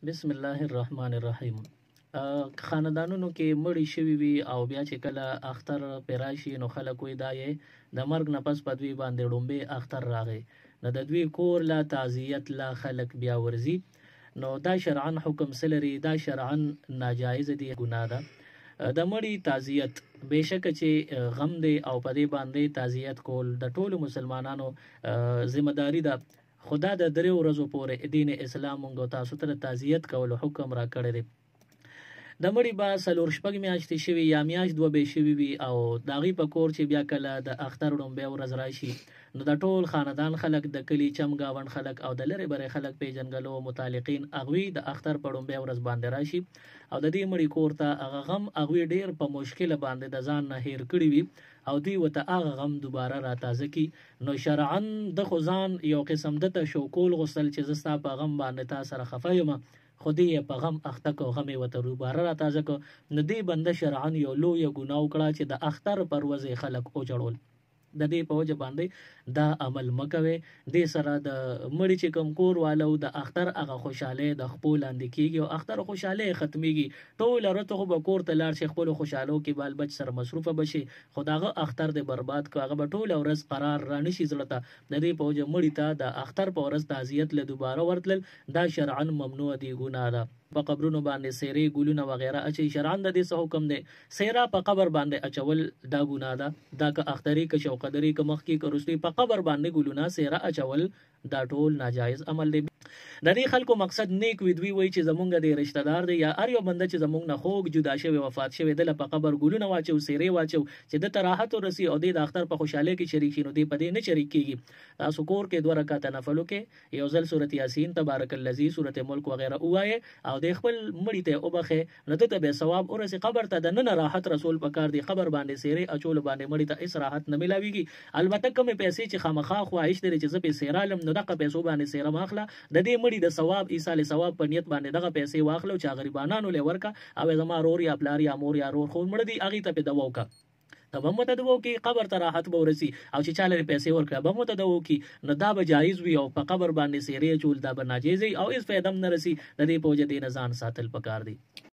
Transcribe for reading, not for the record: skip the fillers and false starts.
بسم الله الرحمن الرحیم. خاندانونو کې مړی شوي وي او بیا چې کله اختر پې راشي نو خلک وایي دا یې د مرګ نه پس په دوی باندې ړومبی اختر راغی، نو د دوی کور لا تعزیت لا خلک بیا ورځي. نو دا شرعن حکم څه لري؟ دا شرعن ناجایز دی، ګناه ده. د مړي تعزیت بېشکه چې غم دی او په دې باندې تعزیت کول د ټولو مسلمانانو ذمہ داری ده. خدا د درې ورځو پورې دین اسلام موږ تاسو ته تعزیت کولو حکم را کړی دی. د مړي به 4 شپږ میاشتې شوي یا میاشت 2 به شوي وي او د هغې په کور چې بیا کله د اختر ړومبی ورځ راشي نو د ټول خاندان خلک، د کلي چم ګاونډ خلک او د لرې برې خلک پیژنګلو متعلقین هغوی د اختر په ړومبی ورځ باندې راشي او د دې مړي کور ته هغه غم هغوی ډېر په مشکله باندې د ځان نه هیر کړي وي او دوی ورته هغه غم دوباره راتازه کي. نو شرعن د خو ځان یو قسم دته شوکول غوښتل چې زه ستا په غم باندې تا سره خفه یم، خو دې یې په غم اخته کو، غم یې ورته دوباره راتازه کو. نو دې بنده شرعن یو لویه ګناه وکړه چې د اختر پر ورځ یې خلک وچړول. د دې په وجه باندې دا عمل مه کوئ. دې سره د مړي چې کوم کور والو د اختر هغه خوشحالۍ د خپو لاندې کېږي او اختر خوشحالۍ ختمیږي. ټوله ورځ خو به کور ته لاړ شي، خپلو خوشحالو کې بال بچ سره مصروفه به شي، خو د هغه اختر د برباد کړو، هغه به ټوله ورځ قرار را نه شي زړه ته. د دې په وجه مړي ته د اختر په ورځ تعزیت له دوباره ورتلل دا شرعن ممنوع دی، ګناه ده. په قبرونو باندې سیرې ګلونه وغیره اچي، شرعن د دې څه حکم دی؟ سیره په قبر باندې اچول دا ګناه ده. دا که اختري که شوقدري که مخکې که وروستي په قبر باندې ګلونه سیره اچول دا ټول ناجایز عمل دی. د دې خلکو مقصد نیک وي، دوی وایي چې زمونږ د رشته دار دی یا هر یو بنده چې زمونږ نه خوږ جدا شوی وفات شوی دله په قبر ګلونه واچو سیرې واچو چې دته راحت ورسي او د اختر په خوشحالۍ کې شریک شي، نو دی په دې نه شریک کیږي. تاسو کور کې 2 رکعاته نفلو کې یو ځل سورت یاسین، تبارک الذی، سورت ملک وغیره ووایه او د خپل مړي ته وبخې، نو ته به ثواب ورسي. قبر ته د نن راحت رسول پکار دی، قبر باندې سیرې اچول باندې مړي ته هیڅ راحت نه ملاويږي. البته کومې پیسې چې خامخا خواهش لري چې زه په سیرالم نو دغه پیسو باندې سیره ماخله، د دې مړي د ثواب ایصال ثواب په نیت باندې دغه پیسې واخلو چې غریبانانو له ورکا او زما رور یا پلار یا مور یا رور خو مړ دي هغه ته په دوا وکا ته به مت دوا کی قبر ته راحت به ورسي او چې چاله پیسې ورکړه به مت دوا کی نو دا به جایز وي او په قبر باندې سیرې چول دا به ناجیز او اس فیدم نه رسی. د دې په وجه دې نه ځان ساتل پکار دي.